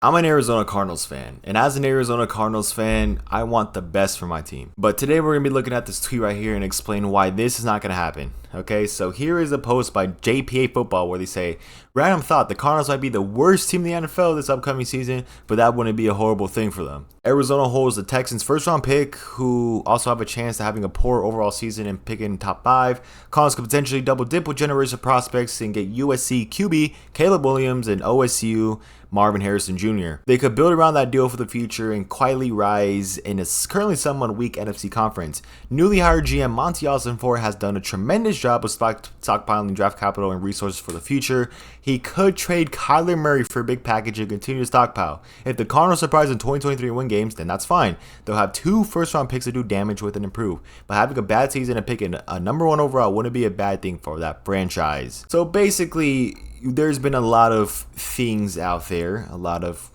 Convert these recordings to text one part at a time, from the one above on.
I'm an Arizona Cardinals fan, and as an Arizona Cardinals fan, I want the best for my team. But today we're going to be looking at this tweet right here and explain why this is not going to happen. Okay, so here is a post by JPA Football where they say, random thought, the Cardinals might be the worst team in the NFL this upcoming season, but that wouldn't be a horrible thing for them. Arizona holds the Texans' first round pick, who also have a chance of having a poor overall season and picking top 5. Cardinals could potentially double dip with generational prospects and get USC QB Caleb Williams and OSU Marvin Harrison Jr. They could build around that deal for the future and quietly rise in a currently somewhat weak NFC conference. Newly hired GM Monty Ossenfort has done a tremendous job of stockpiling draft capital and resources for the future. He could trade Kyler Murray for a big package and continue to stockpile. If the Cardinals surprise in 2023 and win games, then that's fine. They'll have 2 first-round picks to do damage with and improve. But having a bad season and picking a number 1 overall wouldn't be a bad thing for that franchise. So basically, there's been a lot of things out there, a lot of,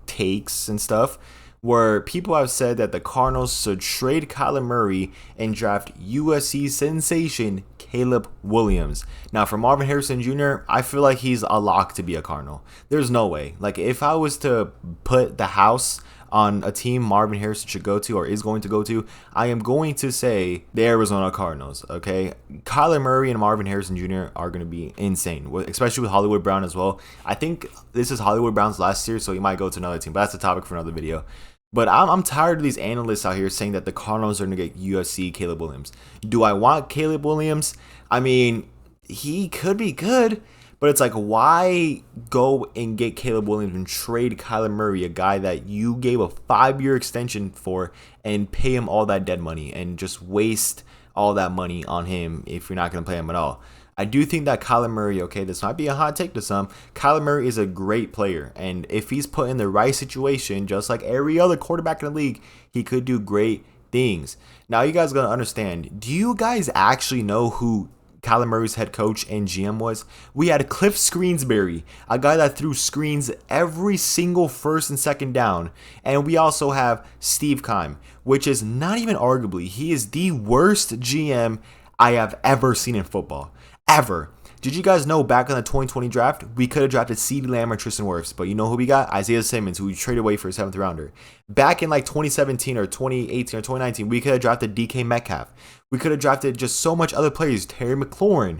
takes and stuff, where people have said that the Cardinals should trade Kyler Murray and draft USC sensation Caleb Williams. Now, for Marvin Harrison Jr., I feel like he's a lock to be a Cardinal. There's no way. Like, if I was to put the house on a team Marvin Harrison should go to or is going to go to, I am going to say the Arizona Cardinals, okay? Kyler Murray and Marvin Harrison Jr. are going to be insane, especially with Hollywood Brown as well. I think this is Hollywood Brown's last year, so he might go to another team, but that's a topic for another video. But I'm tired of these analysts out here saying that the Cardinals are going to get USC Caleb Williams. Do I want Caleb Williams? I mean, he could be good, but it's like, why go and get Caleb Williams and trade Kyler Murray, a guy that you gave a 5-year extension for, and pay him all that dead money and just waste all that money on him if you're not going to play him at all? I do think that Kyler Murray, okay, this might be a hot take to some, Kyler Murray is a great player, and if he's put in the right situation, just like every other quarterback in the league, he could do great things. Now, you guys got to understand, do you guys actually know who Kyler Murray's head coach and GM was? We had Cliff Screensbury, a guy that threw screens every single first and second down. And we also have Steve Keim, which is not even arguably, he is the worst GM I have ever seen in football. Ever. Did you guys know back in the 2020 draft, we could have drafted CeeDee Lamb or Tristan Wirfs, but you know who we got? Isaiah Simmons, who we traded away for a 7th rounder. Back in like 2017 or 2018 or 2019, we could have drafted DK Metcalf. We could have drafted just so much other players, Terry McLaurin,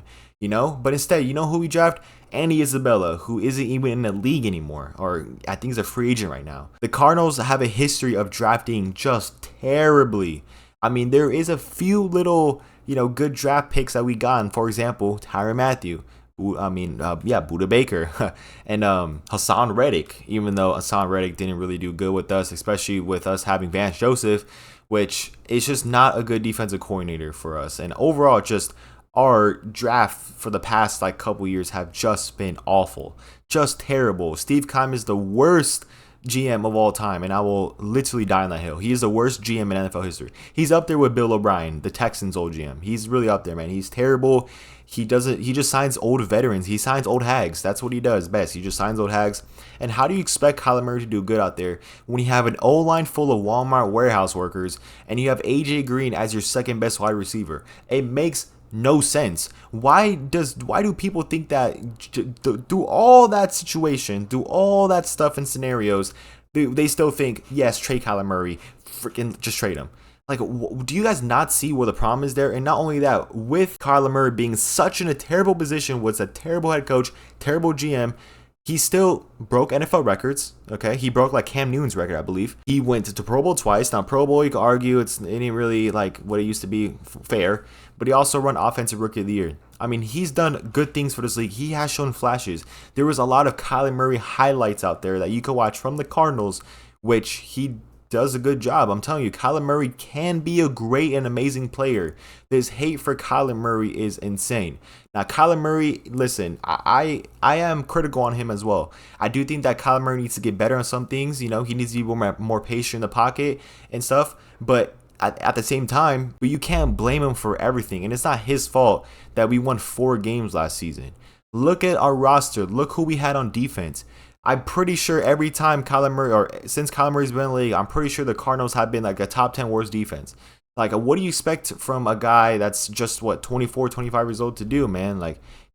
but instead, you know who we draft? Andy Isabella, who isn't even in the league anymore, or I think he's a free agent right now. The Cardinals have a history of drafting just terribly. I mean, there is a few little good draft picks that we got. For example, Tyrann Mathieu. Buda Baker and Hassan Reddick, even though Hassan Reddick didn't really do good with us, especially with us having Vance Joseph, which is just not a good defensive coordinator for us. And overall, just our draft for the past couple years have just been awful, just terrible. Steve Keim is the worst GM of all time, and I will literally die on that hill. He is the worst GM in NFL history. He's up there with Bill O'Brien, the Texans' old GM. He's really up there, man. He's terrible. He just signs old veterans. He signs old hags. That's what he does best. He just signs old hags. And how do you expect Kyler Murray to do good out there when you have an O-line full of Walmart warehouse workers and you have AJ Green as your second best wide receiver? It makes no sense. Why do people think that through all that situation, through all that stuff and scenarios, they still think, yes, trade Kyler Murray, freaking just trade him? Like, do you guys not see where the problem is there? And not only that, with Kyler Murray being such in a terrible position, was a terrible head coach, terrible GM, he still broke NFL records, okay? He broke Cam Newton's record, I believe. He went to Pro Bowl twice. Now, Pro Bowl, you could argue it ain't really what it used to be, fair. But he also won Offensive Rookie of the Year. I mean, he's done good things for this league. He has shown flashes. There was a lot of Kyler Murray highlights out there that you could watch from the Cardinals, which he does a good job. I'm telling you, Kyler Murray can be a great and amazing player. This hate for Kyler Murray is insane. Now, Kyler Murray, listen, I am critical on him as well. I do think that Kyler Murray needs to get better on some things. He needs to be more patient in the pocket and stuff. But at the same time, you can't blame him for everything. And it's not his fault that we won 4 games last season. Look at our roster. Look who we had on defense. I'm pretty sure every time Kyler Murray, or since Kyler Murray's been in the league, I'm pretty sure the Cardinals have been a top 10 worst defense. What do you expect from a guy that's just 24, 25 years old to do, man?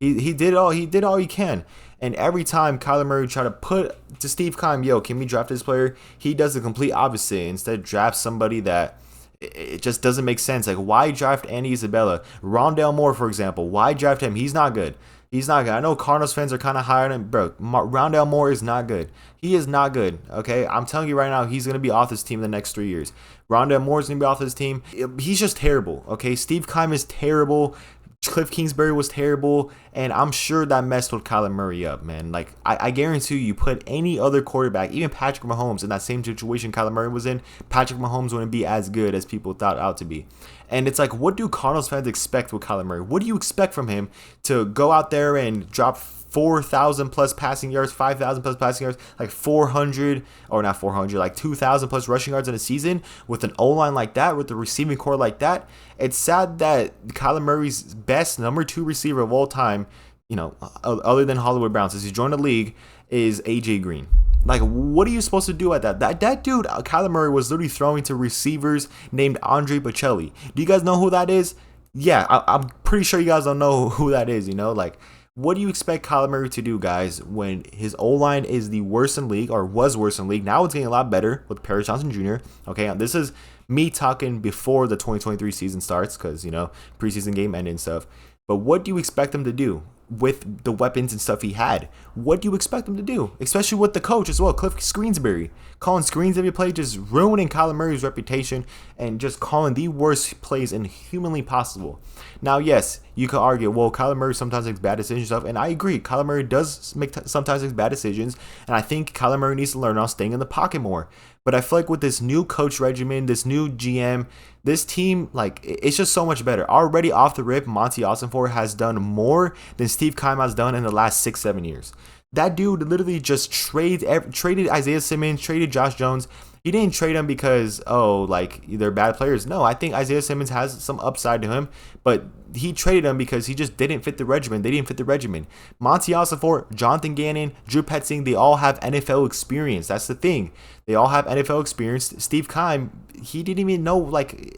He did all he can. And every time Kyler Murray tried to put to Steve Keim, yo, can we draft this player? He does the complete opposite. Instead, draft somebody that it just doesn't make sense. Like, why draft Andy Isabella? Rondale Moore, for example. Why draft him? He's not good. He's not good. I know Cardinals fans are kind of high on him. Bro, Rondale Moore is not good. He is not good, okay? I'm telling you right now, he's going to be off this team in the next 3 years. Rondale Moore is going to be off this team. He's just terrible, okay? Steve Keim is terrible. Cliff Kingsbury was terrible, and I'm sure that messed with Kyler Murray up, man. Like, I guarantee you put any other quarterback, even Patrick Mahomes, in that same situation Kyler Murray was in, Patrick Mahomes wouldn't be as good as people thought out to be. And it's like, what do Cardinals fans expect with Kyler Murray? What do you expect from him to go out there and drop 4,000 plus passing yards, 5,000 plus passing yards, like 400, or not 400, like 2,000 plus rushing yards in a season with an O-line like that, with the receiving core like that? It's sad that Kyler Murray's best number 2 receiver of all time, you know, other than Hollywood Brown, since he joined the league, is AJ Green. Like, what are you supposed to do at that? That dude, Kyler Murray, was literally throwing to receivers named Andre Bocelli. Do you guys know who that is? Yeah, I'm pretty sure you guys don't know who that is, you know? Like, what do you expect Kyler Murray to do, guys, when his O-line is the worst in league, or was worse in league? Now it's getting a lot better with Paris Johnson Jr. Okay, this is me talking before the 2023 season starts, because, you know, preseason game ended and stuff. But what do you expect him to do with the weapons and stuff he had? What do you expect him to do? Especially with the coach as well, Cliff Kingsbury. Calling screens every play, just ruining Kyler Murray's reputation and just calling the worst plays inhumanly possible. Now, yes, you could argue, well, Kyler Murray sometimes makes bad decisions and stuff, and I agree. Kyler Murray does sometimes make bad decisions, and I think Kyler Murray needs to learn on staying in the pocket more. But I feel like with this new coach regimen, this new GM, this team, like, it's just so much better. Already off the rip, Monty Ossenfort has done more than Steve Keim has done in the last 6-7 years. That dude literally just traded Isaiah Simmons, traded Josh Jones. He didn't trade him because, oh, like, they're bad players. No, I think Isaiah Simmons has some upside to him, but he traded him because he just didn't fit the regimen. They didn't fit the regimen. Monty Ossenfort, Jonathan Gannon, Drew Petzing, they all have NFL experience. That's the thing. They all have NFL experience. Steve Keim, he didn't even know, like,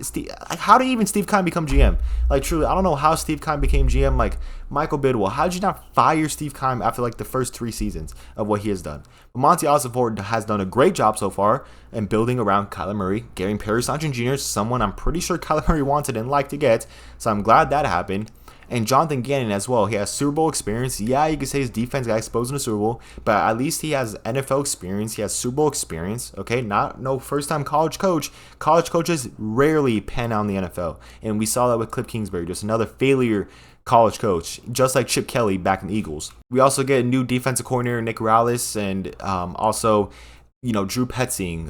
how did even Steve Keim become GM? Like, truly, I don't know how Steve Keim became GM. Like, Michael Bidwell, how did you not fire Steve Keim after, like, the first 3 seasons of what he has done? But Monty Ossenfort has done a great job so far in building around Kyler Murray, getting Paris Johnson Jr., someone I'm pretty sure Kyler Murray wanted and liked to get, so I'm glad that happened. And Jonathan Gannon as well. He has Super Bowl experience. Yeah, you could say his defense got exposed in the Super Bowl, but at least he has NFL experience. He has Super Bowl experience. Okay, no first-time college coach. College coaches rarely pan out in the NFL, and we saw that with Cliff Kingsbury, just another failure college coach, just like Chip Kelly back in the Eagles. We also get a new defensive coordinator, Nick Rallis, and also, you know, Drew Petzing,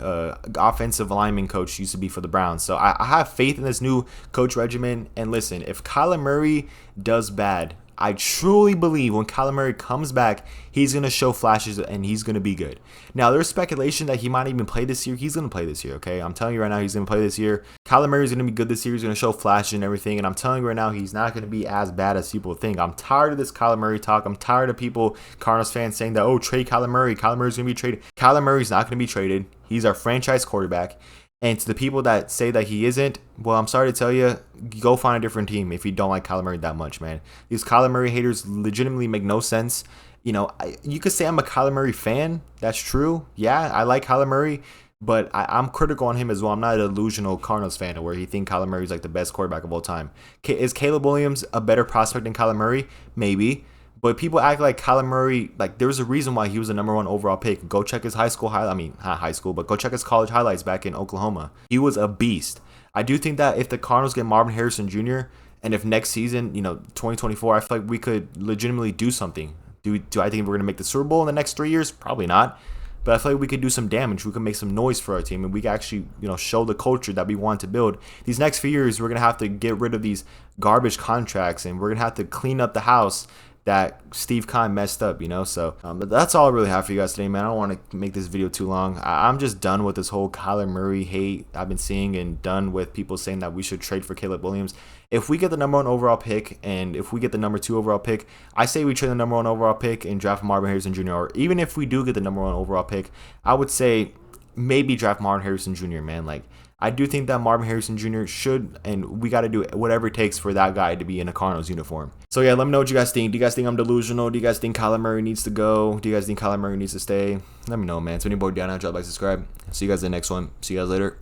offensive lineman coach, used to be for the Browns. So I have faith in this new coach regimen. And listen, if Kyler Murray does bad, I truly believe when Kyler Murray comes back, he's going to show flashes and he's going to be good. Now, there's speculation that he might even play this year. He's going to play this year, okay? I'm telling you right now, he's going to play this year. Kyler Murray's going to be good this year. He's going to show flashes and everything. And I'm telling you right now, he's not going to be as bad as people think. I'm tired of this Kyler Murray talk. I'm tired of people, Cardinals fans, saying that, oh, trade Kyler Murray. Kyler Murray's going to be traded. Kyler Murray's not going to be traded. He's our franchise quarterback. And to the people that say that he isn't, well, I'm sorry to tell you, go find a different team if you don't like Kyler Murray that much, man. These Kyler Murray haters legitimately make no sense. You know, you could say I'm a Kyler Murray fan. That's true. Yeah, I like Kyler Murray, but I'm critical on him as well. I'm not an delusional Cardinals fan where he think Kyler Murray is like the best quarterback of all time. Is Caleb Williams a better prospect than Kyler Murray? Maybe. But people act like Kyler Murray, like there was a reason why he was the #1 overall pick. Go check his high school highlight. I mean, not high school, but go check his college highlights back in Oklahoma. He was a beast. I do think that if the Cardinals get Marvin Harrison Jr. and if next season, you know, 2024, I feel like we could legitimately do something. Do I think we're going to make the Super Bowl in the next 3 years? Probably not. But I feel like we could do some damage. We could make some noise for our team, and we can actually, you know, show the culture that we want to build. These next few years, we're going to have to get rid of these garbage contracts, and we're going to have to clean up the house that Steve Keim messed up, you know. So but that's all I really have for you guys today, man. I don't want to make this video too long. I'm just done with this whole Kyler Murray hate I've been seeing, and done with people saying that we should trade for Caleb Williams. If we get the #1 overall pick, and if we get the #2 overall pick, I say we trade the #1 overall pick and draft Marvin Harrison Jr. Or even if we do get the #1 overall pick, I would say maybe draft Marvin Harrison Jr., man. Like, I do think that Marvin Harrison Jr. should, and we got to do whatever it takes for that guy to be in a Cardinals uniform. So So yeah, let me know what you guys think. Do you guys think I'm delusional? Do you guys think Kyler Murray needs to go? Do you guys think Kyler Murray needs to stay? Let me know, man. So any board down, drop like, subscribe. See you guys in the next one. See you guys later.